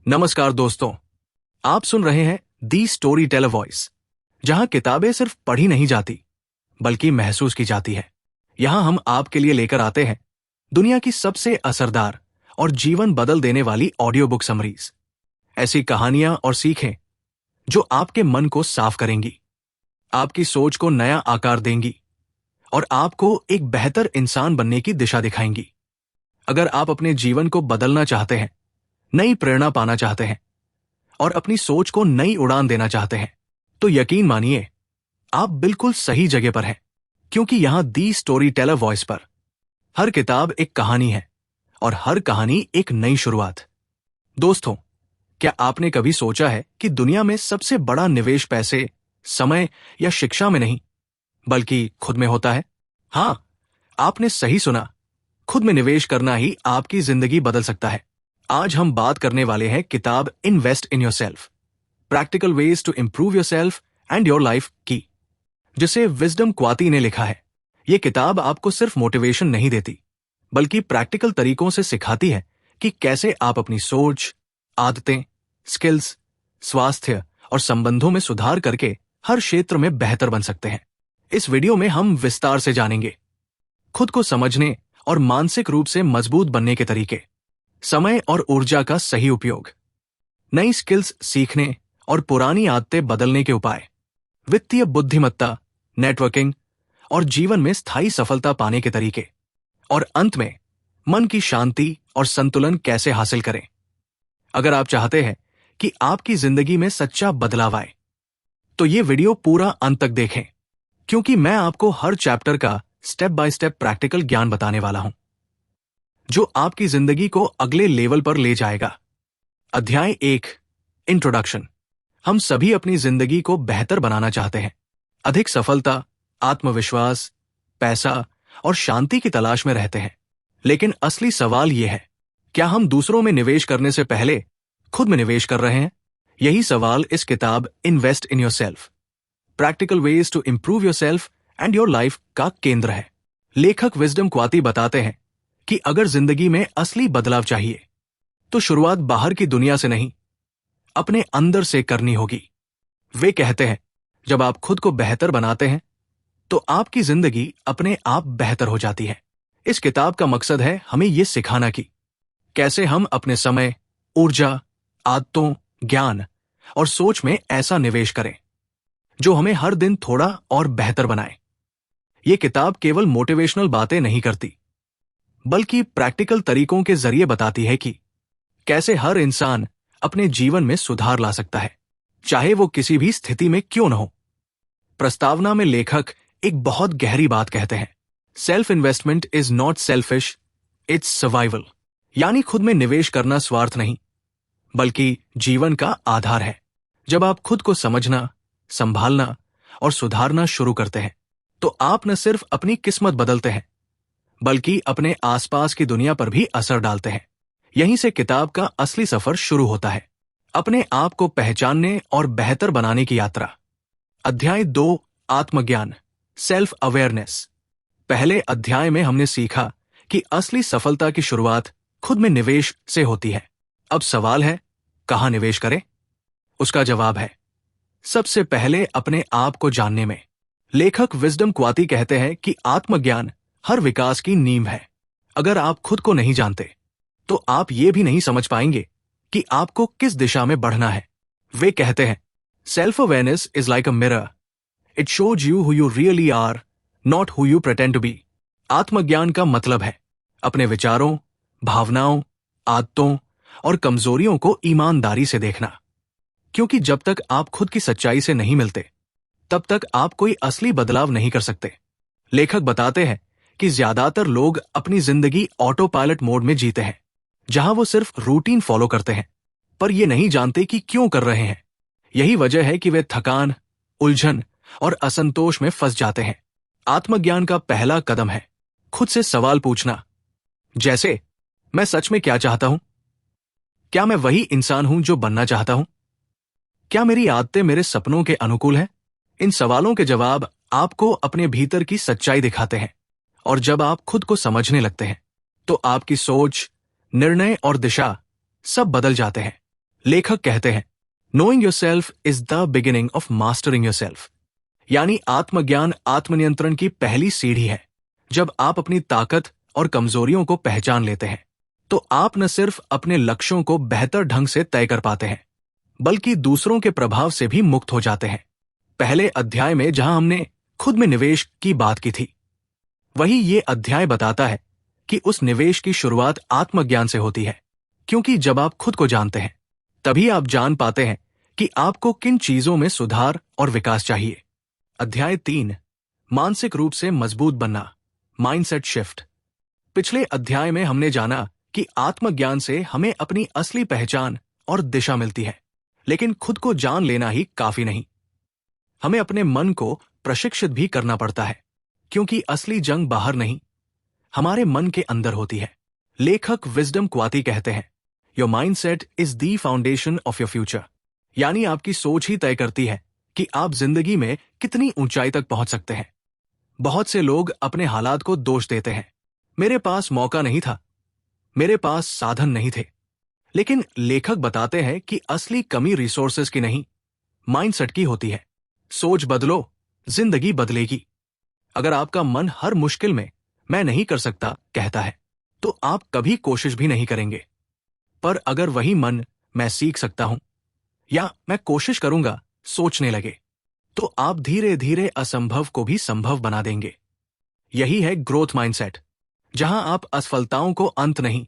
नमस्कार दोस्तों, आप सुन रहे हैं दी स्टोरी टेलर वॉइस, जहां किताबें सिर्फ पढ़ी नहीं जाती बल्कि महसूस की जाती है। यहां हम आपके लिए लेकर आते हैं दुनिया की सबसे असरदार और जीवन बदल देने वाली ऑडियो बुक समरीज। ऐसी कहानियां और सीखें जो आपके मन को साफ करेंगी, आपकी सोच को नया आकार देंगी और आपको एक बेहतर इंसान बनने की दिशा दिखाएंगी। अगर आप अपने जीवन को बदलना चाहते हैं, नई प्रेरणा पाना चाहते हैं और अपनी सोच को नई उड़ान देना चाहते हैं, तो यकीन मानिए आप बिल्कुल सही जगह पर हैं, क्योंकि यहां दी स्टोरी टेलर वॉइस पर हर किताब एक कहानी है और हर कहानी एक नई शुरुआत। दोस्तों, क्या आपने कभी सोचा है कि दुनिया में सबसे बड़ा निवेश पैसे, समय या शिक्षा में नहीं बल्कि खुद में होता है? हां, आपने सही सुना। खुद में निवेश करना ही आपकी जिंदगी बदल सकता है। आज हम बात करने वाले हैं किताब invest in yourself, practical ways to improve yourself and your life की, जिसे विजडम क्वाती ने लिखा है। यह किताब आपको सिर्फ मोटिवेशन नहीं देती बल्कि प्रैक्टिकल तरीकों से सिखाती है कि कैसे आप अपनी सोच, आदतें, स्किल्स, स्वास्थ्य और संबंधों में सुधार करके हर क्षेत्र में बेहतर बन सकते हैं। इस वीडियो में हम विस्तार से जानेंगे खुद को समझने और मानसिक रूप से मजबूत बनने के तरीके, समय और ऊर्जा का सही उपयोग, नई स्किल्स सीखने और पुरानी आदतें बदलने के उपाय, वित्तीय बुद्धिमत्ता, नेटवर्किंग और जीवन में स्थायी सफलता पाने के तरीके, और अंत में मन की शांति और संतुलन कैसे हासिल करें। अगर आप चाहते हैं कि आपकी जिंदगी में सच्चा बदलाव आए, तो ये वीडियो पूरा अंत तक देखें, क्योंकि मैं आपको हर चैप्टर का स्टेप बाय स्टेप प्रैक्टिकल ज्ञान बताने वाला हूं जो आपकी जिंदगी को अगले लेवल पर ले जाएगा। अध्याय 1, इंट्रोडक्शन। हम सभी अपनी जिंदगी को बेहतर बनाना चाहते हैं, अधिक सफलता, आत्मविश्वास, पैसा और शांति की तलाश में रहते हैं। लेकिन असली सवाल यह है, क्या हम दूसरों में निवेश करने से पहले खुद में निवेश कर रहे हैं? यही सवाल इस किताब invest in yourself, practical ways to improve yourself and your life का केंद्र है। लेखक विजडम क्वाती बताते हैं कि अगर जिंदगी में असली बदलाव चाहिए तो शुरुआत बाहर की दुनिया से नहीं, अपने अंदर से करनी होगी। वे कहते हैं, जब आप खुद को बेहतर बनाते हैं तो आपकी जिंदगी अपने आप बेहतर हो जाती है। इस किताब का मकसद है हमें यह सिखाना कि कैसे हम अपने समय, ऊर्जा, आदतों, ज्ञान और सोच में ऐसा निवेश करें जो हमें हर दिन थोड़ा और बेहतर बनाए। यह किताब केवल मोटिवेशनल बातें नहीं करती बल्कि प्रैक्टिकल तरीकों के जरिए बताती है कि कैसे हर इंसान अपने जीवन में सुधार ला सकता है, चाहे वो किसी भी स्थिति में क्यों न हो। प्रस्तावना में लेखक एक बहुत गहरी बात कहते हैं, self investment is not selfish, it's survival. यानी खुद में निवेश करना स्वार्थ नहीं बल्कि जीवन का आधार है। जब आप खुद को समझना, संभालना और सुधारना शुरू करते हैं तो आप न सिर्फ अपनी किस्मत बदलते हैं बल्कि अपने आसपास की दुनिया पर भी असर डालते हैं। यहीं से किताब का असली सफर शुरू होता है, अपने आप को पहचानने और बेहतर बनाने की यात्रा। अध्याय 2, आत्मज्ञान, सेल्फ अवेयरनेस। पहले अध्याय में हमने सीखा कि असली सफलता की शुरुआत खुद में निवेश से होती है। अब सवाल है, कहां निवेश करें? उसका जवाब है, सबसे पहले अपने आप को जानने में। लेखक विजडम क्वाती कहते हैं कि आत्मज्ञान हर विकास की नींव है। अगर आप खुद को नहीं जानते तो आप ये भी नहीं समझ पाएंगे कि आपको किस दिशा में बढ़ना है। वे कहते हैं, self awareness is like a mirror, it shows you who you really are, not who you pretend to be. आत्मज्ञान का मतलब है अपने विचारों, भावनाओं, आदतों और कमजोरियों को ईमानदारी से देखना, क्योंकि जब तक आप खुद की सच्चाई से नहीं मिलते तब तक आप कोई असली बदलाव नहीं कर सकते। लेखक बताते हैं कि ज्यादातर लोग अपनी जिंदगी ऑटो पायलट मोड में जीते हैं, जहां वो सिर्फ रूटीन फॉलो करते हैं पर ये नहीं जानते कि क्यों कर रहे हैं। यही वजह है कि वे थकान, उलझन और असंतोष में फंस जाते हैं। आत्मज्ञान का पहला कदम है खुद से सवाल पूछना, जैसे, मैं सच में क्या चाहता हूं? क्या मैं वही इंसान हूं जो बनना चाहता हूं? क्या मेरी आदतें मेरे सपनों के अनुकूल हैं? इन सवालों के जवाब आपको अपने भीतर की सच्चाई दिखाते हैं, और जब आप खुद को समझने लगते हैं तो आपकी सोच, निर्णय और दिशा सब बदल जाते हैं। लेखक कहते हैं, knowing yourself is the beginning of mastering yourself. यानी आत्मज्ञान आत्मनियंत्रण की पहली सीढ़ी है। जब आप अपनी ताकत और कमजोरियों को पहचान लेते हैं तो आप न सिर्फ अपने लक्ष्यों को बेहतर ढंग से तय कर पाते हैं बल्कि दूसरों के प्रभाव से भी मुक्त हो जाते हैं। पहले अध्याय में जहां हमने खुद में निवेश की बात की थी, वही ये अध्याय बताता है कि उस निवेश की शुरुआत आत्मज्ञान से होती है, क्योंकि जब आप खुद को जानते हैं तभी आप जान पाते हैं कि आपको किन चीजों में सुधार और विकास चाहिए। अध्याय 3, मानसिक रूप से मजबूत बनना, माइंडसेट शिफ्ट। पिछले अध्याय में हमने जाना कि आत्मज्ञान से हमें अपनी असली पहचान और दिशा मिलती है, लेकिन खुद को जान लेना ही काफी नहीं। हमें अपने मन को प्रशिक्षित भी करना पड़ता है, क्योंकि असली जंग बाहर नहीं, हमारे मन के अंदर होती है। लेखक विजडम क्वाती कहते हैं, your mindset is the foundation of your future. यानी आपकी सोच ही तय करती है कि आप जिंदगी में कितनी ऊंचाई तक पहुंच सकते हैं। बहुत से लोग अपने हालात को दोष देते हैं, मेरे पास मौका नहीं था, मेरे पास साधन नहीं थे। लेकिन लेखक बताते हैं कि असली कमी रिसोर्सेज की नहीं, माइंडसेट की होती है। सोच बदलो, जिंदगी बदलेगी। अगर आपका मन हर मुश्किल में मैं नहीं कर सकता कहता है, तो आप कभी कोशिश भी नहीं करेंगे। पर अगर वही मन मैं सीख सकता हूं या मैं कोशिश करूंगा सोचने लगे, तो आप धीरे धीरे असंभव को भी संभव बना देंगे। यही है ग्रोथ माइंडसेट, जहां आप असफलताओं को अंत नहीं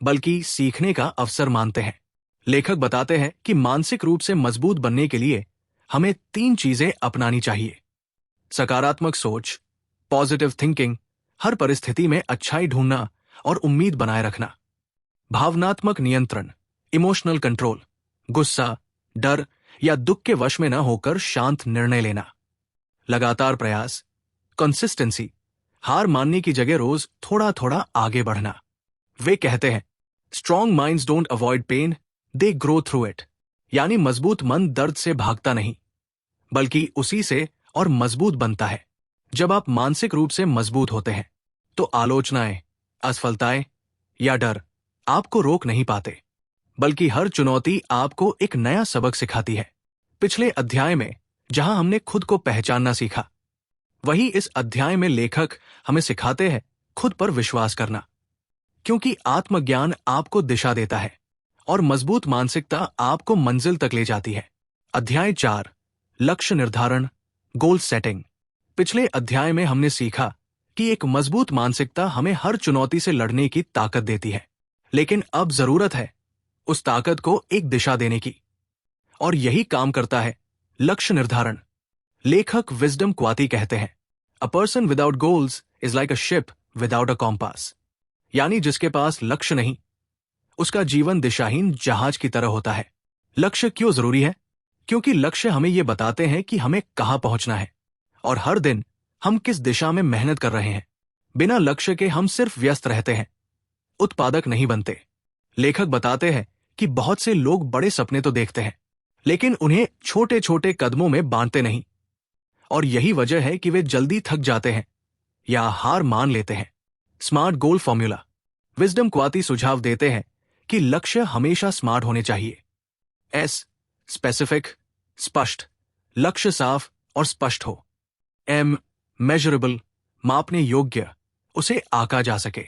बल्कि सीखने का अवसर मानते हैं। लेखक बताते हैं कि मानसिक रूप से मजबूत बनने के लिए हमें 3 चीजें अपनानी चाहिए। सकारात्मक सोच, पॉजिटिव थिंकिंग, हर परिस्थिति में अच्छाई ढूंढना और उम्मीद बनाए रखना। भावनात्मक नियंत्रण, इमोशनल कंट्रोल, गुस्सा, डर या दुख के वश में न होकर शांत निर्णय लेना। लगातार प्रयास, कंसिस्टेंसी, हार मानने की जगह रोज थोड़ा थोड़ा आगे बढ़ना। वे कहते हैं, strong minds don't avoid pen, they grow through it. यानी मजबूत मन दर्द से भागता नहीं बल्कि उसी से और मजबूत बनता है। जब आप मानसिक रूप से मजबूत होते हैं तो आलोचनाएं, असफलताएं या डर आपको रोक नहीं पाते, बल्कि हर चुनौती आपको एक नया सबक सिखाती है। पिछले अध्याय में जहां हमने खुद को पहचानना सीखा, वही इस अध्याय में लेखक हमें सिखाते हैं खुद पर विश्वास करना, क्योंकि आत्मज्ञान आपको दिशा देता है और मजबूत मानसिकता आपको मंजिल तक ले जाती है। अध्याय 4, लक्ष्य निर्धारण, गोल सेटिंग। पिछले अध्याय में हमने सीखा कि एक मजबूत मानसिकता हमें हर चुनौती से लड़ने की ताकत देती है, लेकिन अब जरूरत है उस ताकत को एक दिशा देने की, और यही काम करता है लक्ष्य निर्धारण। लेखक विजडम क्वाती कहते हैं, a person without goals is like a ship without a compass. यानी जिसके पास लक्ष्य नहीं, उसका जीवन दिशाहीन जहाज की तरह होता है। लक्ष्य क्यों जरूरी है? क्योंकि लक्ष्य हमें यह बताते हैं कि हमें कहां पहुंचना है और हर दिन हम किस दिशा में मेहनत कर रहे हैं। बिना लक्ष्य के हम सिर्फ व्यस्त रहते हैं, उत्पादक नहीं बनते। लेखक बताते हैं कि बहुत से लोग बड़े सपने तो देखते हैं, लेकिन उन्हें छोटे छोटे कदमों में बांटते नहीं, और यही वजह है कि वे जल्दी थक जाते हैं या हार मान लेते हैं। स्मार्ट गोल फॉर्मूला। विजडम क्वाती सुझाव देते हैं कि लक्ष्य हमेशा स्मार्ट होने चाहिए। एस, स्पेसिफिक, स्पष्ट, लक्ष्य साफ और स्पष्ट हो। एम, मेजरेबल, मापने योग्य, उसे आंका जा सके।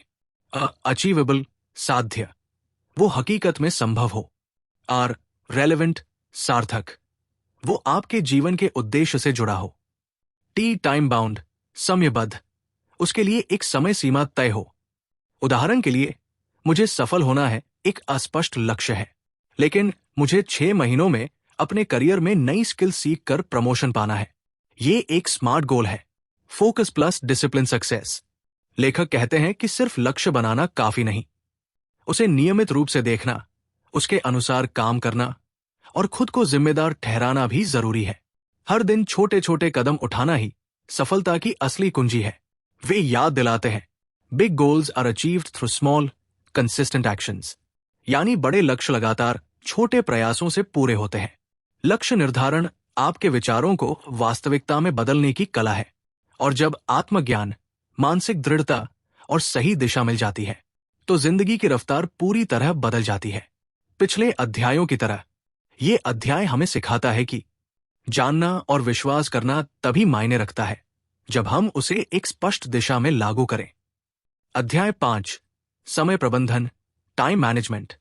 अचीवेबल, साध्य, वो हकीकत में संभव हो। आर, रेलेवेंट, सार्थक, वो आपके जीवन के उद्देश्य से जुड़ा हो। टी, टाइम बाउंड, समयबद्ध, उसके लिए एक समय सीमा तय हो। उदाहरण के लिए, मुझे सफल होना है एक अस्पष्ट लक्ष्य है, लेकिन मुझे 6 महीनों में अपने करियर में नई स्किल सीखकर प्रमोशन पाना है। ये एक स्मार्ट गोल है। Focus plus discipline success. लेखक कहते हैं कि सिर्फ लक्ष्य बनाना काफी नहीं, उसे नियमित रूप से देखना, उसके अनुसार काम करना और खुद को जिम्मेदार ठहराना भी जरूरी है। हर दिन छोटे छोटे कदम उठाना ही सफलता की असली कुंजी है। वे याद दिलाते हैं, big goals are achieved through small consistent actions. यानी बड़े लक्ष्य लगातार छोटे प्रयासों से पूरे होते हैं। लक्ष्य निर्धारण आपके विचारों को वास्तविकता में बदलने की कला है, और जब आत्मज्ञान, मानसिक दृढ़ता और सही दिशा मिल जाती है तो जिंदगी की रफ्तार पूरी तरह बदल जाती है। पिछले अध्यायों की तरह ये अध्याय हमें सिखाता है कि जानना और विश्वास करना तभी मायने रखता है जब हम उसे एक स्पष्ट दिशा में लागू करें। अध्याय 5, समय प्रबंधन, टाइम मैनेजमेंट।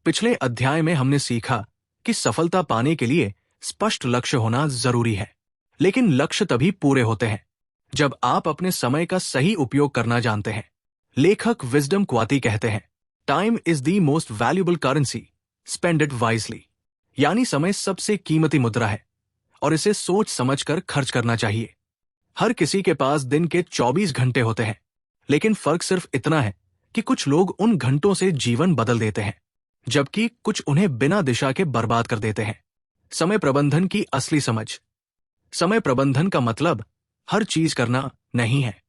पिछले अध्याय में हमने सीखा कि सफलता पाने के लिए स्पष्ट लक्ष्य होना जरूरी है, लेकिन लक्ष्य तभी पूरे होते हैं जब आप अपने समय का सही उपयोग करना जानते हैं। लेखक विजडम क्वाती कहते हैं, time is the most valuable currency, spend it wisely. यानी समय सबसे कीमती मुद्रा है और इसे सोच समझकर खर्च करना चाहिए। हर किसी के पास दिन के 24 घंटे होते हैं, लेकिन फर्क सिर्फ इतना है कि कुछ लोग उन घंटों से जीवन बदल देते हैं, जबकि कुछ उन्हें बिना दिशा के बर्बाद कर देते हैं। समय प्रबंधन की असली समझ। समय प्रबंधन का मतलब हर चीज करना नहीं है,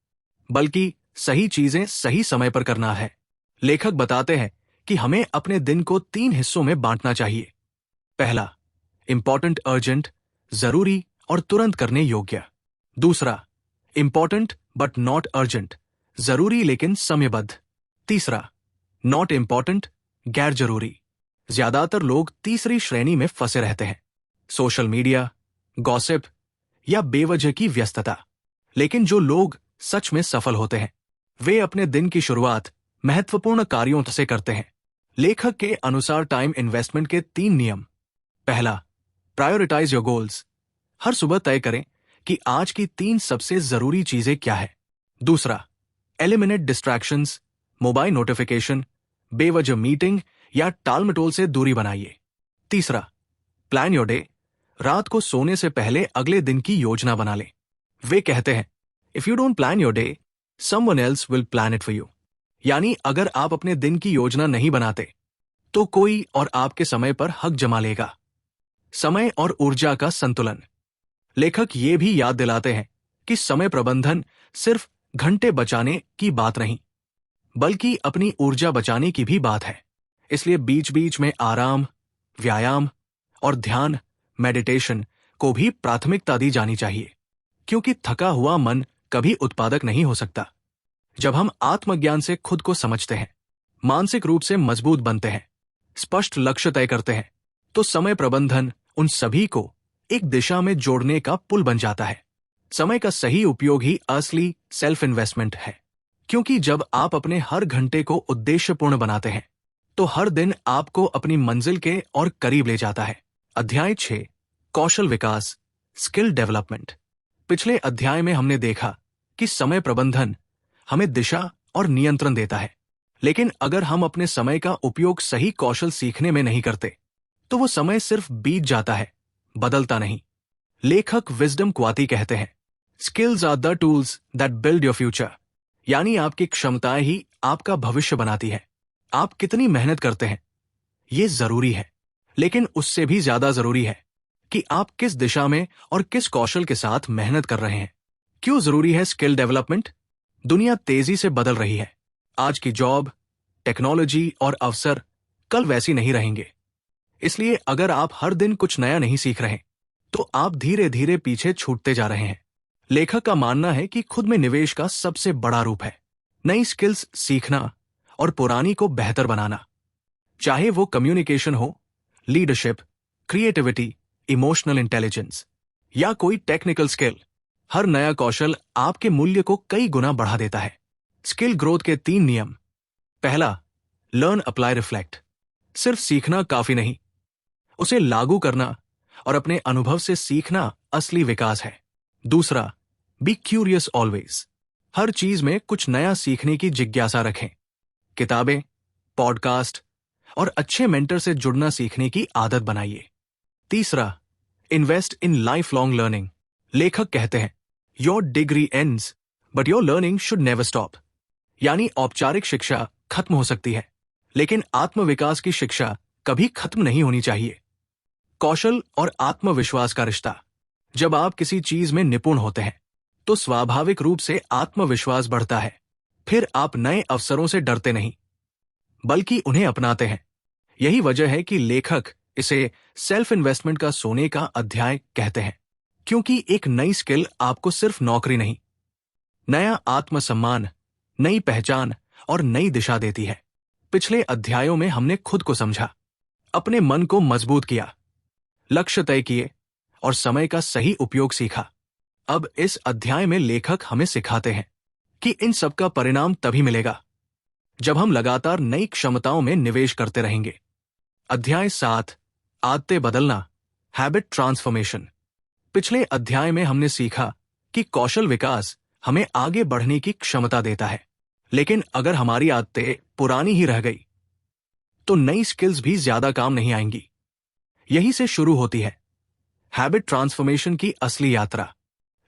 बल्कि सही चीजें सही समय पर करना है। लेखक बताते हैं कि हमें अपने दिन को 3 हिस्सों में बांटना चाहिए। पहला, इंपॉर्टेंट अर्जेंट, जरूरी और तुरंत करने योग्य। दूसरा, इंपॉर्टेंट बट नॉट अर्जेंट, जरूरी लेकिन समयबद्ध। तीसरा, नॉट इंपॉर्टेंट, गैर जरूरी। ज्यादातर लोग तीसरी श्रेणी में फंसे रहते हैं, सोशल मीडिया, गॉसिप या बेवजह की व्यस्तता। लेकिन जो लोग सच में सफल होते हैं वे अपने दिन की शुरुआत महत्वपूर्ण कार्यों से करते हैं। लेखक के अनुसार टाइम इन्वेस्टमेंट के 3 नियम। पहला, प्रायोरिटाइज योर गोल्स। हर सुबह तय करें कि आज की 3 सबसे जरूरी चीजें क्या है। दूसरा, एलिमिनेट डिस्ट्रैक्शंस, मोबाइल नोटिफिकेशन, बेवजह मीटिंग या टालमटोल से दूरी बनाइए। तीसरा, प्लान योर डे। रात को सोने से पहले अगले दिन की योजना बना लें। वे कहते हैं, if you don't plan your day, someone else will plan it for you. यानी अगर आप अपने दिन की योजना नहीं बनाते तो कोई और आपके समय पर हक जमा लेगा। समय और ऊर्जा का संतुलन। लेखक ये भी याद दिलाते हैं कि समय प्रबंधन सिर्फ घंटे बचाने की बात नहीं, बल्कि अपनी ऊर्जा बचाने की भी बात है। इसलिए बीच बीच में आराम, व्यायाम और ध्यान, मेडिटेशन को भी प्राथमिकता दी जानी चाहिए, क्योंकि थका हुआ मन कभी उत्पादक नहीं हो सकता। जब हम आत्मज्ञान से खुद को समझते हैं, मानसिक रूप से मजबूत बनते हैं, स्पष्ट लक्ष्य तय करते हैं, तो समय प्रबंधन उन सभी को एक दिशा में जोड़ने का पुल बन जाता है। समय का सही उपयोग ही असली सेल्फ इन्वेस्टमेंट है, क्योंकि जब आप अपने हर घंटे को उद्देश्यपूर्ण बनाते हैं तो हर दिन आपको अपनी मंजिल के और करीब ले जाता है। अध्याय 6, कौशल विकास, स्किल डेवलपमेंट। पिछले अध्याय में हमने देखा कि समय प्रबंधन हमें दिशा और नियंत्रण देता है, लेकिन अगर हम अपने समय का उपयोग सही कौशल सीखने में नहीं करते तो वो समय सिर्फ बीत जाता है, बदलता नहीं। लेखक विजडम क्वाती कहते हैं, skills are the tools that build your future. यानी आपकी क्षमताएं ही आपका भविष्य बनाती है। आप कितनी मेहनत करते हैं ये जरूरी है, लेकिन उससे भी ज्यादा जरूरी है कि आप किस दिशा में और किस कौशल के साथ मेहनत कर रहे हैं। क्यों जरूरी है स्किल डेवलपमेंट? दुनिया तेजी से बदल रही है। आज की जॉब, टेक्नोलॉजी और अवसर कल वैसी नहीं रहेंगे। इसलिए अगर आप हर दिन कुछ नया नहीं सीख रहे तो आप धीरे धीरे पीछे छूटते जा रहे हैं। लेखक का मानना है कि खुद में निवेश का सबसे बड़ा रूप है नई स्किल्स सीखना और पुरानी को बेहतर बनाना। चाहे वो कम्युनिकेशन हो, लीडरशिप, क्रिएटिविटी, इमोशनल इंटेलिजेंस या कोई टेक्निकल स्किल, हर नया कौशल आपके मूल्य को कई गुना बढ़ा देता है। स्किल ग्रोथ के 3 नियम। पहला, लर्न, अप्लाई, रिफ्लेक्ट। सिर्फ सीखना काफी नहीं, उसे लागू करना और अपने अनुभव से सीखना असली विकास है। दूसरा, बी क्यूरियस ऑलवेज। हर चीज में कुछ नया सीखने की जिज्ञासा रखें। किताबें, पॉडकास्ट और अच्छे मेंटर से जुड़ना सीखने की आदत बनाइए। तीसरा, invest in life long learning. लेखक कहते हैं, your degree ends but your learning should never stop. यानी औपचारिक शिक्षा खत्म हो सकती है, लेकिन आत्मविकास की शिक्षा कभी खत्म नहीं होनी चाहिए। कौशल और आत्मविश्वास का रिश्ता। जब आप किसी चीज में निपुण होते हैं तो स्वाभाविक रूप से आत्मविश्वास बढ़ता है। फिर आप नए अवसरों से डरते नहीं, बल्कि उन्हें अपनाते हैं। यही वजह है कि लेखक इसे सेल्फ इन्वेस्टमेंट का सोने का अध्याय कहते हैं, क्योंकि एक नई स्किल आपको सिर्फ नौकरी नहीं, नया आत्मसम्मान, नई पहचान और नई दिशा देती है। पिछले अध्यायों में हमने खुद को समझा, अपने मन को मजबूत किया, लक्ष्य तय किए और समय का सही उपयोग सीखा। अब इस अध्याय में लेखक हमें सिखाते हैं कि इन सब का परिणाम तभी मिलेगा जब हम लगातार नई क्षमताओं में निवेश करते रहेंगे। अध्याय 7, आदतें बदलना, हैबिट ट्रांसफॉर्मेशन। पिछले अध्याय में हमने सीखा कि कौशल विकास हमें आगे बढ़ने की क्षमता देता है, लेकिन अगर हमारी आदतें पुरानी ही रह गई तो नई स्किल्स भी ज्यादा काम नहीं आएंगी। यही से शुरू होती है हैबिट ट्रांसफॉर्मेशन की असली यात्रा।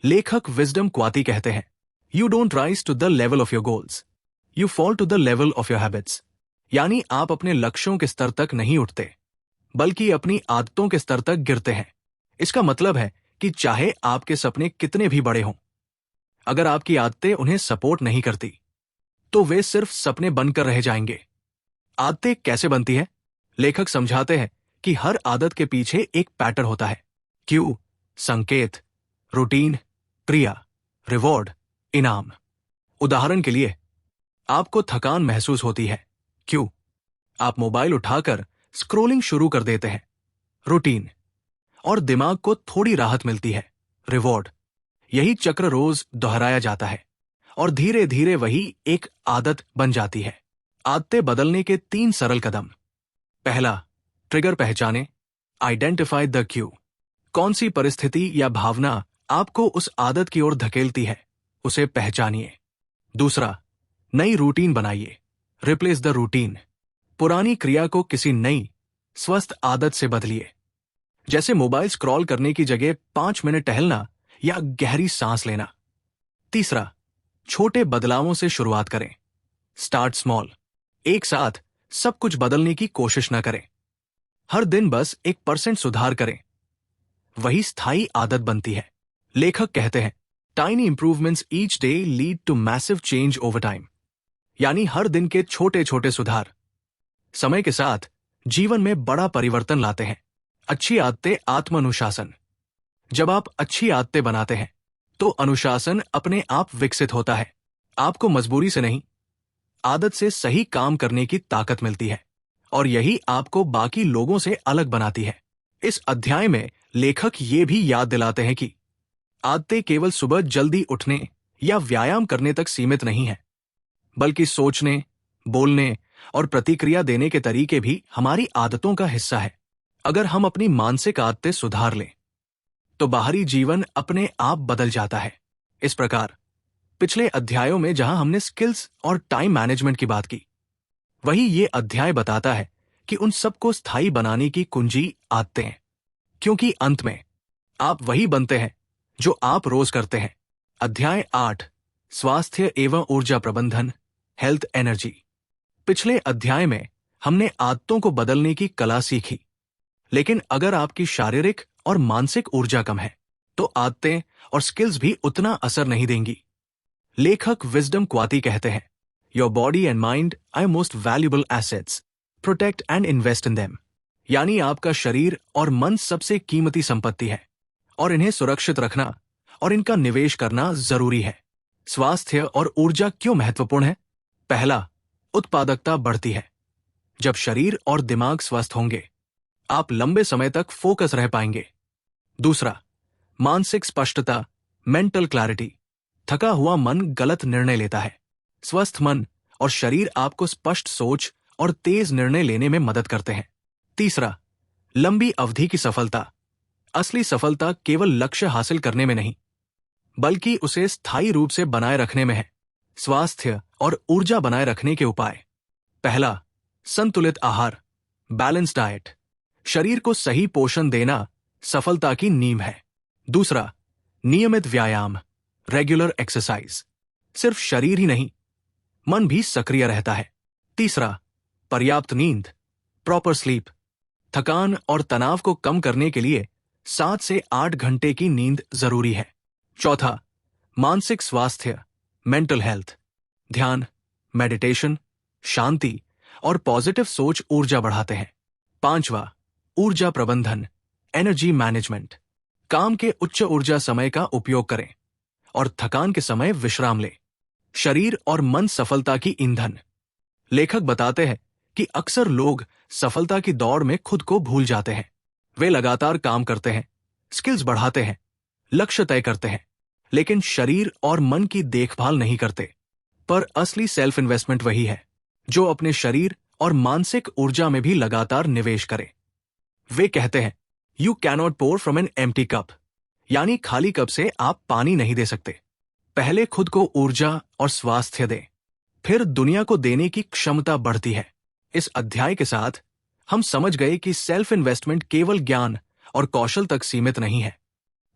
लेखक विजडम क्वाती कहते हैं, you don't rise to the level of your goals, you fall to the level of your habits. यानी आप अपने लक्ष्यों के स्तर तक नहीं उठते, बल्कि अपनी आदतों के स्तर तक गिरते हैं। इसका मतलब है कि चाहे आपके सपने कितने भी बड़े हों, अगर आपकी आदतें उन्हें सपोर्ट नहीं करती तो वे सिर्फ सपने बनकर रह जाएंगे। आदतें कैसे बनती है? लेखक समझाते हैं कि हर आदत के पीछे एक पैटर्न होता है। क्यू, संकेत, रूटीन, क्रिया, रिवॉर्ड, इनाम। उदाहरण के लिए, आपको थकान महसूस होती है। क्यू, आप मोबाइल उठाकर स्क्रोलिंग शुरू कर देते हैं। रूटीन, और दिमाग को थोड़ी राहत मिलती है। रिवॉर्ड, यही चक्र रोज दोहराया जाता है और धीरे धीरे वही एक आदत बन जाती है। आदतें बदलने के 3 सरल कदम। पहला, ट्रिगर पहचाने, आइडेंटिफाई द क्यू। कौन सी परिस्थिति या भावना आपको उस आदत की ओर धकेलती है, उसे पहचानिए। दूसरा, नई रूटीन बनाइए, रिप्लेस द रूटीन। पुरानी क्रिया को किसी नई स्वस्थ आदत से बदलिए, जैसे मोबाइल स्क्रॉल करने की जगह 5 मिनट टहलना या गहरी सांस लेना। तीसरा, छोटे बदलावों से शुरुआत करें, स्टार्ट स्मॉल। एक साथ सब कुछ बदलने की कोशिश न करें, हर दिन बस 1% सुधार करें, वही स्थायी आदत बनती है। लेखक कहते हैं, tiny improvements each day lead to massive change over time. यानी हर दिन के छोटे छोटे सुधार समय के साथ जीवन में बड़ा परिवर्तन लाते हैं। अच्छी आदतें, आत्म अनुशासन। जब आप अच्छी आदतें बनाते हैं तो अनुशासन अपने आप विकसित होता है। आपको मजबूरी से नहीं, आदत से सही काम करने की ताकत मिलती है, और यही आपको बाकी लोगों से अलग बनाती है। इस अध्याय में लेखक ये भी याद दिलाते हैं कि आदतें केवल सुबह जल्दी उठने या व्यायाम करने तक सीमित नहीं है, बल्कि सोचने, बोलने और प्रतिक्रिया देने के तरीके भी हमारी आदतों का हिस्सा है। अगर हम अपनी मानसिक आदतें सुधार लें तो बाहरी जीवन अपने आप बदल जाता है। इस प्रकार पिछले अध्यायों में जहां हमने स्किल्स और टाइम मैनेजमेंट की बात की, वही ये अध्याय बताता है कि उन सबको स्थायी बनाने की कुंजी आदतें हैं, क्योंकि अंत में आप वही बनते हैं जो आप रोज करते हैं। अध्याय 8, स्वास्थ्य एवं ऊर्जा प्रबंधन, हेल्थ एनर्जी। पिछले अध्याय में हमने आदतों को बदलने की कला सीखी, लेकिन अगर आपकी शारीरिक और मानसिक ऊर्जा कम है तो आदतें और स्किल्स भी उतना असर नहीं देंगी। लेखक विजडम क्वाती कहते हैं, your body and mind are most valuable assets, protect and invest in them. यानी आपका शरीर और मन सबसे कीमती संपत्ति है और इन्हें सुरक्षित रखना और इनका निवेश करना जरूरी है। स्वास्थ्य और ऊर्जा क्यों महत्वपूर्ण है? पहला, उत्पादकता बढ़ती है। जब शरीर और दिमाग स्वस्थ होंगे आप लंबे समय तक फोकस रह पाएंगे। दूसरा, मानसिक स्पष्टता, मेंटल क्लैरिटी। थका हुआ मन गलत निर्णय लेता है। स्वस्थ मन और शरीर आपको स्पष्ट सोच और तेज निर्णय लेने में मदद करते हैं। तीसरा, लंबी अवधि की सफलता। असली सफलता केवल लक्ष्य हासिल करने में नहीं, बल्कि उसे स्थायी रूप से बनाए रखने में है। स्वास्थ्य और ऊर्जा बनाए रखने के उपाय। पहला, संतुलित आहार, बैलेंस डाइट। शरीर को सही पोषण देना सफलता की नींव है। दूसरा, नियमित व्यायाम, रेगुलर एक्सरसाइज। सिर्फ शरीर ही नहीं, मन भी सक्रिय रहता है। तीसरा, पर्याप्त नींद, प्रॉपर स्लीप। थकान और तनाव को कम करने के लिए 7 से 8 घंटे की नींद जरूरी है। चौथा, मानसिक स्वास्थ्य, मेंटल हेल्थ। ध्यान, मेडिटेशन, शांति और पॉजिटिव सोच ऊर्जा बढ़ाते हैं। पांचवा, ऊर्जा प्रबंधन, एनर्जी मैनेजमेंट। काम के उच्च ऊर्जा समय का उपयोग करें और थकान के समय विश्राम लें। शरीर और मन सफलता की ईंधन। लेखक बताते हैं कि अक्सर लोग सफलता की दौड़ में खुद को भूल जाते हैं। वे लगातार काम करते हैं, स्किल्स बढ़ाते हैं, लक्ष्य तय करते हैं, लेकिन शरीर और मन की देखभाल नहीं करते। पर असली सेल्फ इन्वेस्टमेंट वही है जो अपने शरीर और मानसिक ऊर्जा में भी लगातार निवेश करे। वे कहते हैं, you cannot pour from an empty cup, यानी खाली कप से आप पानी नहीं दे सकते। पहले खुद को ऊर्जा और स्वास्थ्य दें, फिर दुनिया को देने की क्षमता बढ़ती है। इस अध्याय के साथ हम समझ गए कि सेल्फ इन्वेस्टमेंट केवल ज्ञान और कौशल तक सीमित नहीं है,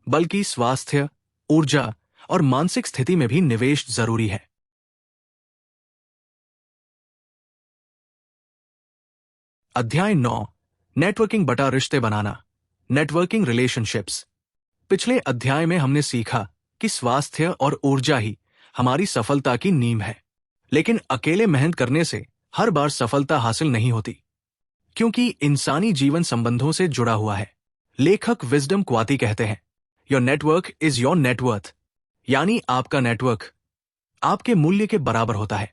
बल्कि स्वास्थ्य, ऊर्जा और मानसिक स्थिति में भी निवेश जरूरी है। अध्याय 9, नेटवर्किंग बटा रिश्ते बनाना, नेटवर्किंग रिलेशनशिप्स। पिछले अध्याय में हमने सीखा कि स्वास्थ्य और ऊर्जा ही हमारी सफलता की नींव है, लेकिन अकेले मेहनत करने से हर बार सफलता हासिल नहीं होती, क्योंकि इंसानी जीवन संबंधों से जुड़ा हुआ है। लेखक विजडम क्वाती कहते हैं, your network is your net worth, यानी आपका नेटवर्क आपके मूल्य के बराबर होता है।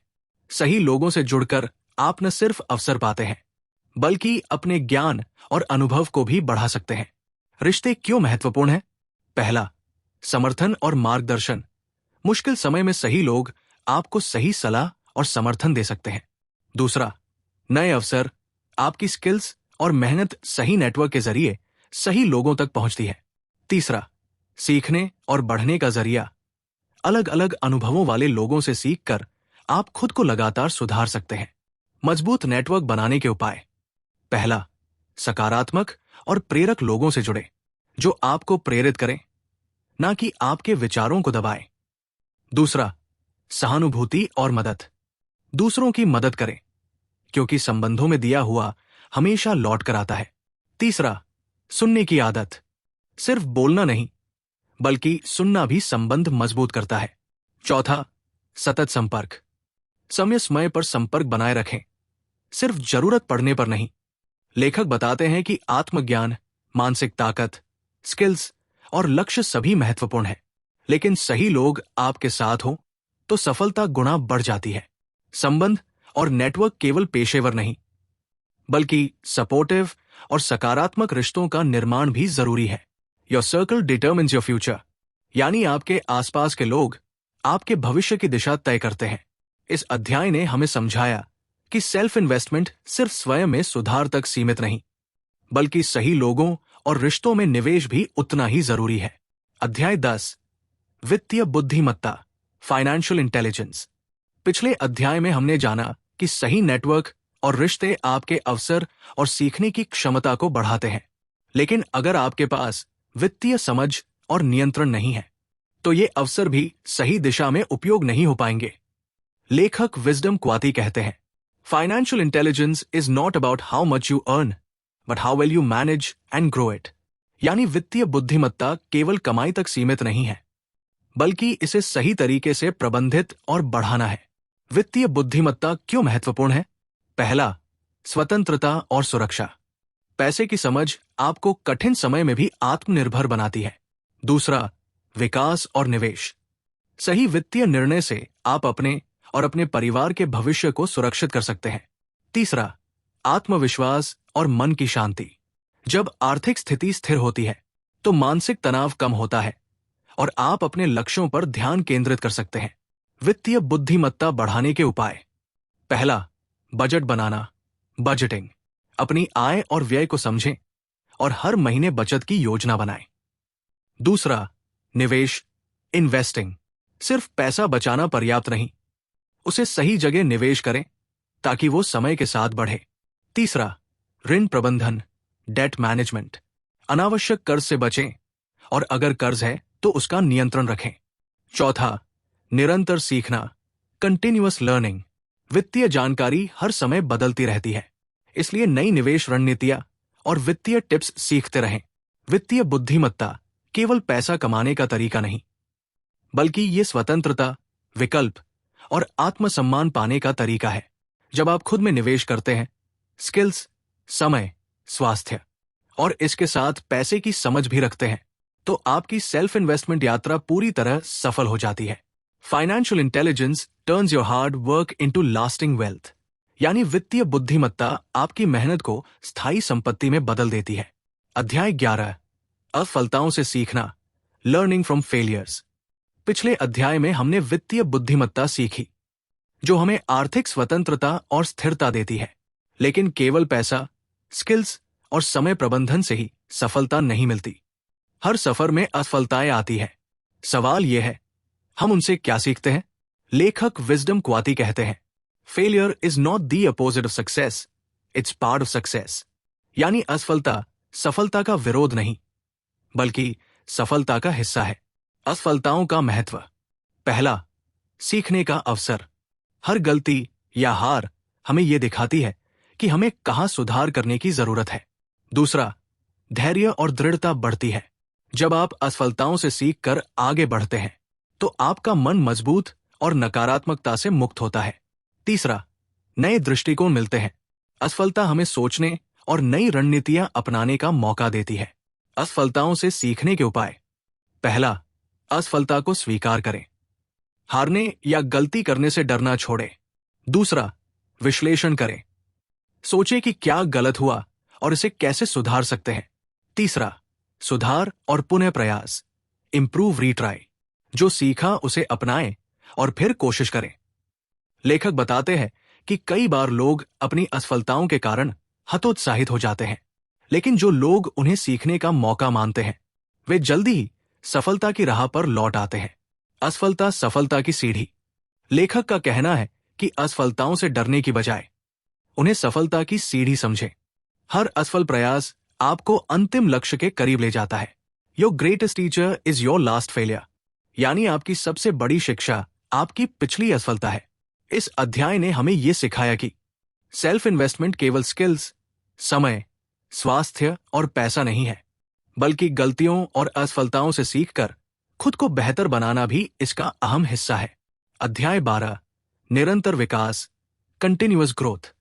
सही लोगों से जुड़कर आप न सिर्फ अवसर पाते हैं, बल्कि अपने ज्ञान और अनुभव को भी बढ़ा सकते हैं। रिश्ते क्यों महत्वपूर्ण हैं? पहला, समर्थन और मार्गदर्शन। मुश्किल समय में सही लोग आपको सही सलाह और समर्थन दे सकते हैं। दूसरा, नए अवसर। आपकी स्किल्स और मेहनत सही नेटवर्क के जरिए सही लोगों तक पहुंचती है। तीसरा, सीखने और बढ़ने का जरिया। अलग अलग अनुभवों वाले लोगों से सीखकर आप खुद को लगातार सुधार सकते हैं। मजबूत नेटवर्क बनाने के उपाय। पहला, सकारात्मक और प्रेरक लोगों से जुड़े, जो आपको प्रेरित करें, ना कि आपके विचारों को दबाएं। दूसरा, सहानुभूति और मदद। दूसरों की मदद करें, क्योंकि संबंधों में दिया हुआ हमेशा लौट कर आता है। तीसरा, सुनने की आदत। सिर्फ बोलना नहीं, बल्कि सुनना भी संबंध मजबूत करता है। चौथा, सतत संपर्क। समय समय पर संपर्क बनाए रखें, सिर्फ जरूरत पड़ने पर नहीं। लेखक बताते हैं कि आत्मज्ञान, मानसिक ताकत, स्किल्स और लक्ष्य सभी महत्वपूर्ण है, लेकिन सही लोग आपके साथ हो तो सफलता गुना बढ़ जाती है। संबंध और नेटवर्क केवल पेशेवर नहीं, बल्कि सपोर्टिव और सकारात्मक रिश्तों का निर्माण भी जरूरी है। Your circle determines your future, यानी आपके आसपास के लोग आपके भविष्य की दिशा तय करते हैं। इस अध्याय ने हमें समझाया कि सेल्फ इन्वेस्टमेंट सिर्फ स्वयं में सुधार तक सीमित नहीं, बल्कि सही लोगों और रिश्तों में निवेश भी उतना ही जरूरी है। अध्याय 10, वित्तीय बुद्धिमत्ता, फाइनेंशियल इंटेलिजेंस। पिछले अध्याय में हमने जाना कि सही नेटवर्क और रिश्ते आपके अवसर और सीखने की क्षमता को बढ़ाते हैं, लेकिन अगर आपके पास वित्तीय समझ और नियंत्रण नहीं है, तो ये अवसर भी सही दिशा में उपयोग नहीं हो पाएंगे। लेखक विजडम क्वाती कहते हैं, financial intelligence is not about how much you earn, but how well you manage and grow it. यानी वित्तीय बुद्धिमत्ता केवल कमाई तक सीमित नहीं है, बल्कि इसे सही तरीके से प्रबंधित और बढ़ाना है। वित्तीय बुद्धिमत्ता क्यों महत्वपूर्ण है? पहला, स्वतंत्रता और सुरक्षा। पैसे की समझ आपको कठिन समय में भी आत्मनिर्भर बनाती है। दूसरा, विकास और निवेश। सही वित्तीय निर्णय से आप अपने और अपने परिवार के भविष्य को सुरक्षित कर सकते हैं। तीसरा, आत्मविश्वास और मन की शांति। जब आर्थिक स्थिति स्थिर होती है, तो मानसिक तनाव कम होता है और आप अपने लक्ष्यों पर ध्यान केंद्रित कर सकते हैं। वित्तीय बुद्धिमत्ता बढ़ाने के उपाय। पहला, बजट बनाना, बजटिंग। अपनी आय और व्यय को समझें और हर महीने बचत की योजना बनाएं। दूसरा, निवेश, इन्वेस्टिंग। सिर्फ पैसा बचाना पर्याप्त नहीं, उसे सही जगह निवेश करें ताकि वो समय के साथ बढ़े। तीसरा, ऋण प्रबंधन, डेट मैनेजमेंट। अनावश्यक कर्ज से बचें और अगर कर्ज है तो उसका नियंत्रण रखें। चौथा, निरंतर सीखना, कंटिन्यूअस लर्निंग। वित्तीय जानकारी हर समय बदलती रहती है, इसलिए नई निवेश रणनीतियां और वित्तीय टिप्स सीखते रहें। वित्तीय बुद्धिमत्ता केवल पैसा कमाने का तरीका नहीं, बल्कि ये स्वतंत्रता, विकल्प और आत्मसम्मान पाने का तरीका है। जब आप खुद में निवेश करते हैं, स्किल्स, समय, स्वास्थ्य और इसके साथ पैसे की समझ भी रखते हैं, तो आपकी सेल्फ इन्वेस्टमेंट यात्रा पूरी तरह सफल हो जाती है। Financial intelligence turns your hard work into lasting wealth. यानी वित्तीय बुद्धिमत्ता आपकी मेहनत को स्थायी संपत्ति में बदल देती है। अध्याय 11, असफलताओं से सीखना, लर्निंग फ्रॉम फेलियर्स। पिछले अध्याय में हमने वित्तीय बुद्धिमत्ता सीखी, जो हमें आर्थिक स्वतंत्रता और स्थिरता देती है। लेकिन केवल पैसा, स्किल्स और समय प्रबंधन से ही सफलता नहीं मिलती। हर सफर में असफलताएं आती है। सवाल यह है, हम उनसे क्या सीखते हैं? लेखक विजडम क्वाती कहते हैं, failure is not the opposite of success, it's part of success. यानी असफलता सफलता का विरोध नहीं, बल्कि सफलता का हिस्सा है। असफलताओं का महत्व। पहला, सीखने का अवसर। हर गलती या हार हमें यह दिखाती है कि हमें कहां सुधार करने की जरूरत है। दूसरा, धैर्य और दृढ़ता बढ़ती है। जब आप असफलताओं से सीखकर आगे बढ़ते हैं तो आपका मन मजबूत और नकारात्मकता से मुक्त होता है। तीसरा, नए दृष्टिकोण मिलते हैं। असफलता हमें सोचने और नई रणनीतियां अपनाने का मौका देती है। असफलताओं से सीखने के उपाय। पहला, असफलता को स्वीकार करें। हारने या गलती करने से डरना छोड़ें। दूसरा, विश्लेषण करें। सोचें कि क्या गलत हुआ और इसे कैसे सुधार सकते हैं। तीसरा, सुधार और पुनः प्रयास, इंप्रूव रीट्राई। जो सीखा उसे अपनाएं और फिर कोशिश करें। लेखक बताते हैं कि कई बार लोग अपनी असफलताओं के कारण हतोत्साहित हो जाते हैं, लेकिन जो लोग उन्हें सीखने का मौका मानते हैं वे जल्दी ही सफलता की राह पर लौट आते हैं। असफलता सफलता की सीढ़ी। लेखक का कहना है कि असफलताओं से डरने की बजाय उन्हें सफलता की सीढ़ी समझें। हर असफल प्रयास आपको अंतिम लक्ष्य के करीब ले जाता है। Your greatest teacher is your last failure, यानी आपकी सबसे बड़ी शिक्षा आपकी पिछली असफलता है। इस अध्याय ने हमें यह सिखाया कि सेल्फ इन्वेस्टमेंट केवल स्किल्स, समय, स्वास्थ्य और पैसा नहीं है, बल्कि गलतियों और असफलताओं से सीखकर खुद को बेहतर बनाना भी इसका अहम हिस्सा है। अध्याय 12, निरंतर विकास, कंटिन्यूअस ग्रोथ।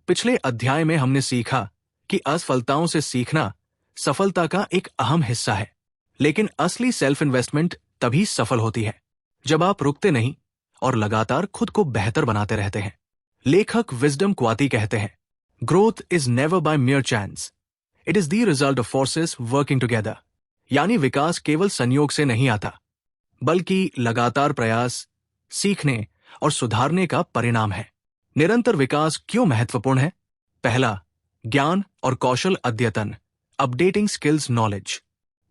पिछले अध्याय में हमने सीखा कि असफलताओं से सीखना सफलता का एक अहम हिस्सा है, लेकिन असली सेल्फ इन्वेस्टमेंट तभी सफल होती है जब आप रुकते नहीं और लगातार खुद को बेहतर बनाते रहते हैं। लेखक विजडम क्वाती कहते हैं, growth is never by mere chance, it is the result of forces working together. यानी विकास केवल संयोग से नहीं आता, बल्कि लगातार प्रयास, सीखने और सुधारने का परिणाम है। निरंतर विकास क्यों महत्वपूर्ण है? पहला, ज्ञान और कौशल अद्यतन, अपडेटिंग स्किल्स नॉलेज।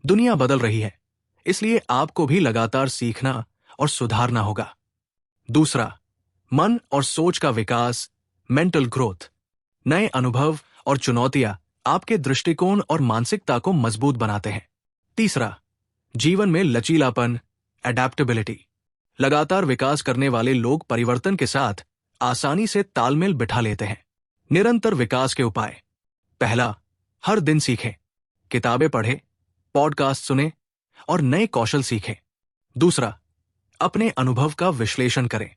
दुनिया बदल रही है, इसलिए आपको भी लगातार सीखना और सुधारना होगा। दूसरा, मन और सोच का विकास, मेंटल ग्रोथ। नए अनुभव और चुनौतियां आपके दृष्टिकोण और मानसिकता को मजबूत बनाते हैं। तीसरा, जीवन में लचीलापन, एडेप्टेबिलिटी। लगातार विकास करने वाले लोग परिवर्तन के साथ आसानी से तालमेल बिठा लेते हैं। निरंतर विकास के उपाय। पहला, हर दिन सीखें, किताबें पढ़ें, पॉडकास्ट सुनें और नए कौशल सीखें। दूसरा, अपने अनुभव का विश्लेषण करें।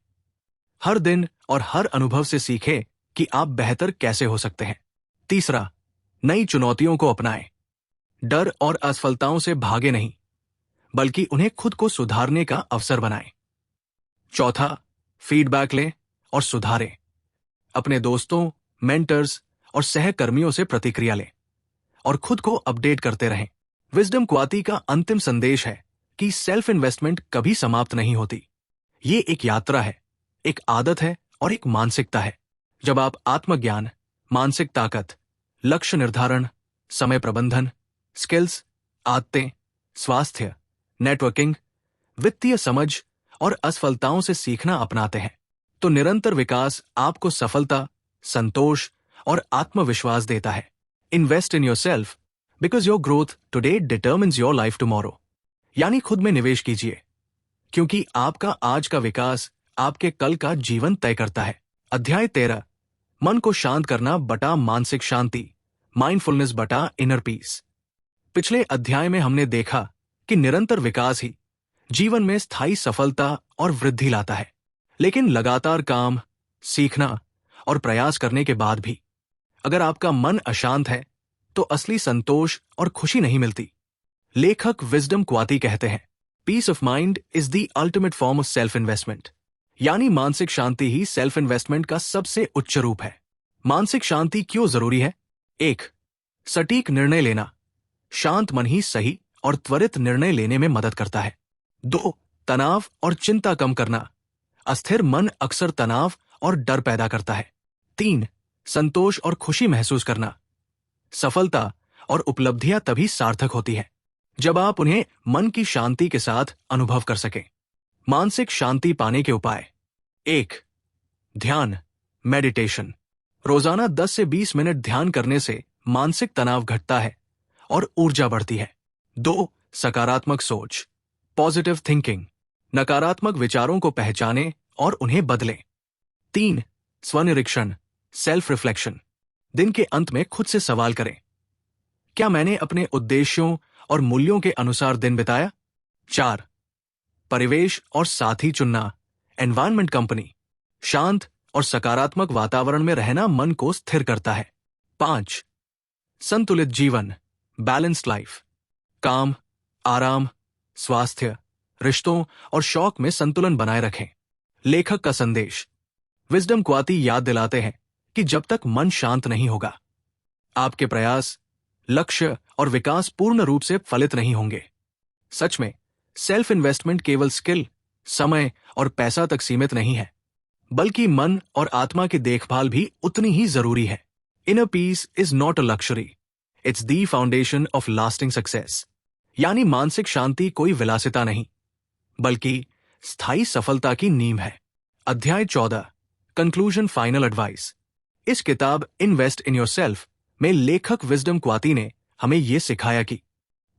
हर दिन और हर अनुभव से सीखें कि आप बेहतर कैसे हो सकते हैं। तीसरा, नई चुनौतियों को अपनाएं। डर और असफलताओं से भागे नहीं, बल्कि उन्हें खुद को सुधारने का अवसर बनाएं। चौथा, फीडबैक लें और सुधारें। अपने दोस्तों, मेंटर्स और सहकर्मियों से प्रतिक्रिया लें और खुद को अपडेट करते रहें। विजडम क्वाती का अंतिम संदेश है कि सेल्फ इन्वेस्टमेंट कभी समाप्त नहीं होती। ये एक यात्रा है, एक आदत है और एक मानसिकता है। जब आप आत्मज्ञान, मानसिक ताकत, लक्ष्य निर्धारण, समय प्रबंधन, स्किल्स, आदतें, स्वास्थ्य, नेटवर्किंग, वित्तीय समझ और असफलताओं से सीखना अपनाते हैं, तो निरंतर विकास आपको सफलता, संतोष और आत्मविश्वास देता है। Invest in yourself because your growth today determines your life tomorrow. यानी खुद में निवेश कीजिए, क्योंकि आपका आज का विकास आपके कल का जीवन तय करता है। अध्याय 13, मन को शांत करना बटा मानसिक शांति, माइंडफुलनेस बटा इनर पीस। पिछले अध्याय में हमने देखा कि निरंतर विकास ही जीवन में स्थायी सफलता और वृद्धि लाता है। लेकिन लगातार काम, सीखना और प्रयास करने के बाद भी अगर आपका मन अशांत है तो असली संतोष और खुशी नहीं मिलती। लेखक विजडम क्वाती कहते हैं, peace of mind is the ultimate form of self investment. यानी मानसिक शांति ही सेल्फ इन्वेस्टमेंट का सबसे उच्च रूप है। मानसिक शांति क्यों जरूरी है? 1. सटीक निर्णय लेना। शांत मन ही सही और त्वरित निर्णय लेने में मदद करता है। 2. तनाव और चिंता कम करना। अस्थिर मन अक्सर तनाव और डर पैदा करता है। 3. संतोष और खुशी महसूस करना। सफलता और उपलब्धियां तभी सार्थक होती है जब आप उन्हें मन की शांति के साथ अनुभव कर सकें। मानसिक शांति पाने के उपाय। 1. ध्यान, मेडिटेशन। रोजाना 10 से 20 मिनट ध्यान करने से मानसिक तनाव घटता है और ऊर्जा बढ़ती है। 2. सकारात्मक सोच, पॉजिटिव थिंकिंग। नकारात्मक विचारों को पहचानें और उन्हें बदलें। 3. स्वनिरीक्षण, सेल्फ रिफ्लेक्शन। दिन के अंत में खुद से सवाल करें, क्या मैंने अपने उद्देश्यों और मूल्यों के अनुसार दिन बिताया? 4. परिवेश और साथी चुनना, एनवायरनमेंट कंपनी। शांत और सकारात्मक वातावरण में रहना मन को स्थिर करता है। 5. संतुलित जीवन, बैलेंस्ड लाइफ। काम, आराम, स्वास्थ्य, रिश्तों और शौक में संतुलन बनाए रखें। लेखक का संदेश। विजडम क्वाती याद दिलाते हैं कि जब तक मन शांत नहीं होगा, आपके प्रयास, लक्ष्य और विकास पूर्ण रूप से फलित नहीं होंगे। सच में, सेल्फ इन्वेस्टमेंट केवल स्किल, समय और पैसा तक सीमित नहीं है, बल्कि मन और आत्मा की देखभाल भी उतनी ही जरूरी है। Inner peace is not a luxury, it's the foundation of lasting success. यानी मानसिक शांति कोई विलासिता नहीं, बल्कि स्थायी सफलता की नींव है। अध्याय 14, कंक्लूजन, फाइनल एडवाइस। इस किताब इन्वेस्ट इन योरसेल्फ में लेखक विजडम क्वाती ने हमें यह सिखाया कि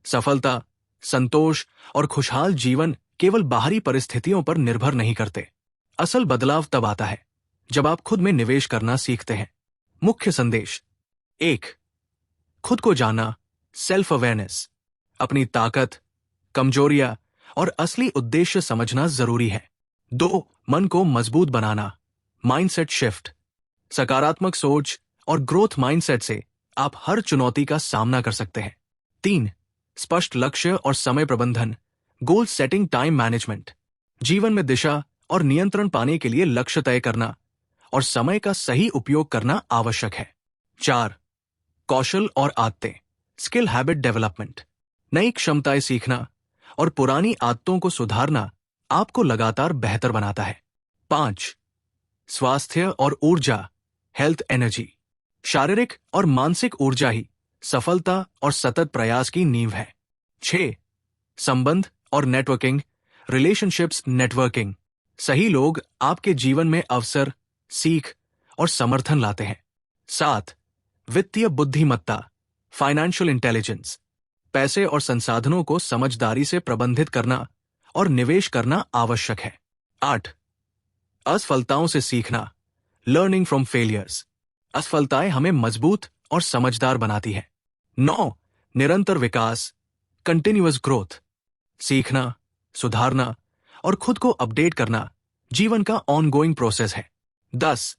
सफलता, संतोष और खुशहाल जीवन केवल बाहरी परिस्थितियों पर निर्भर नहीं करते। असल बदलाव तब आता है जब आप खुद में निवेश करना सीखते हैं। मुख्य संदेश। 1. खुद को जानना, सेल्फ अवेयरनेस। अपनी ताकत, कमजोरियां और असली उद्देश्य समझना जरूरी है। 2. मन को मजबूत बनाना, माइंडसेट शिफ्ट। सकारात्मक सोच और ग्रोथ माइंडसेट से आप हर चुनौती का सामना कर सकते हैं। 3. स्पष्ट लक्ष्य और समय प्रबंधन, गोल सेटिंग, टाइम मैनेजमेंट। जीवन में दिशा और नियंत्रण पाने के लिए लक्ष्य तय करना और समय का सही उपयोग करना आवश्यक है। 4. कौशल और आदतें, स्किल हैबिट डेवलपमेंट। नई क्षमताएं सीखना और पुरानी आदतों को सुधारना आपको लगातार बेहतर बनाता है। 5. स्वास्थ्य और ऊर्जा, हेल्थ एनर्जी। शारीरिक और मानसिक ऊर्जा ही सफलता और सतत प्रयास की नींव है। 6. संबंध और नेटवर्किंग, रिलेशनशिप्स, नेटवर्किंग। सही लोग आपके जीवन में अवसर, सीख और समर्थन लाते हैं। 7. वित्तीय बुद्धिमत्ता, फाइनेंशियल इंटेलिजेंस। पैसे और संसाधनों को समझदारी से प्रबंधित करना और निवेश करना आवश्यक है। 8. असफलताओं से सीखना, लर्निंग फ्रॉम फेलियर्स। असफलताएं हमें मजबूत और समझदार बनाती है। 9. निरंतर विकास, कंटिन्यूअस ग्रोथ। सीखना, सुधारना और खुद को अपडेट करना जीवन का ऑनगोइंग प्रोसेस है। 10.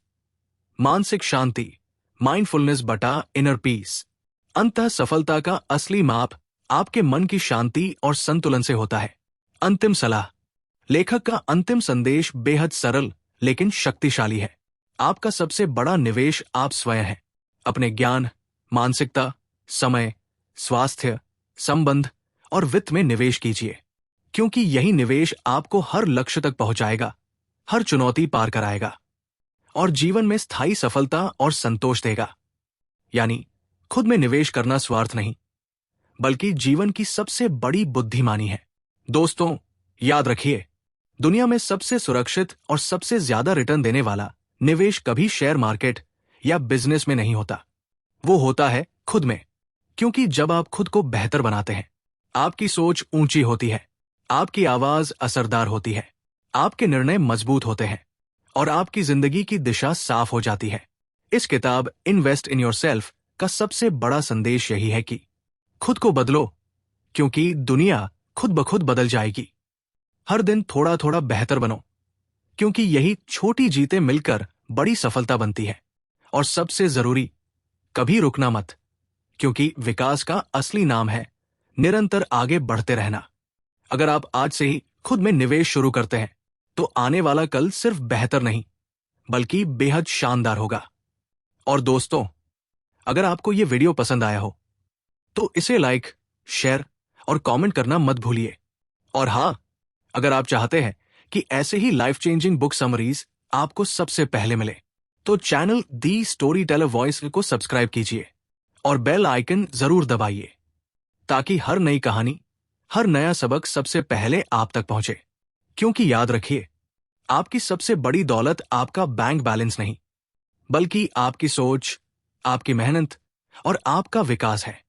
मानसिक शांति, माइंडफुलनेस बटा इनर पीस। अंततः सफलता का असली माप आपके मन की शांति और संतुलन से होता है। अंतिम सलाह। लेखक का अंतिम संदेश बेहद सरल लेकिन शक्तिशाली है। आपका सबसे बड़ा निवेश आप स्वयं हैं। अपने ज्ञान, मानसिकता, समय, स्वास्थ्य, संबंध और वित्त में निवेश कीजिए, क्योंकि यही निवेश आपको हर लक्ष्य तक पहुंचाएगा, हर चुनौती पार कराएगा और जीवन में स्थायी सफलता और संतोष देगा। यानी खुद में निवेश करना स्वार्थ नहीं, बल्कि जीवन की सबसे बड़ी बुद्धिमानी है। दोस्तों, याद रखिए, दुनिया में सबसे सुरक्षित और सबसे ज्यादा रिटर्न देने वाला निवेश कभी शेयर मार्केट या बिजनेस में नहीं होता। वो होता है खुद में, क्योंकि जब आप खुद को बेहतर बनाते हैं, आपकी सोच ऊंची होती है, आपकी आवाज असरदार होती है, आपके निर्णय मजबूत होते हैं और आपकी जिंदगी की दिशा साफ हो जाती है। इस किताब इन्वेस्ट इन योरसेल्फ का सबसे बड़ा संदेश यही है कि खुद को बदलो, क्योंकि दुनिया खुद ब खुद बदल जाएगी। हर दिन थोड़ा थोड़ा बेहतर बनो, क्योंकि यही छोटी जीतें मिलकर बड़ी सफलता बनती है। और सबसे जरूरी, कभी रुकना मत, क्योंकि विकास का असली नाम है निरंतर आगे बढ़ते रहना। अगर आप आज से ही खुद में निवेश शुरू करते हैं, तो आने वाला कल सिर्फ बेहतर नहीं बल्कि बेहद शानदार होगा। और दोस्तों, अगर आपको यह वीडियो पसंद आया हो तो इसे लाइक, शेयर और कमेंट करना मत भूलिए। और हां, अगर आप चाहते हैं कि ऐसे ही लाइफ चेंजिंग बुक समरीज आपको सबसे पहले मिले तो चैनल दी स्टोरी टेलर वॉइस को सब्सक्राइब कीजिए और बेल आइकन जरूर दबाइए ताकि हर नई कहानी, हर नया सबक सबसे पहले आप तक पहुंचे। क्योंकि याद रखिए, आपकी सबसे बड़ी दौलत आपका बैंक बैलेंस नहीं बल्कि आपकी सोच, आपकी मेहनत और आपका विकास है।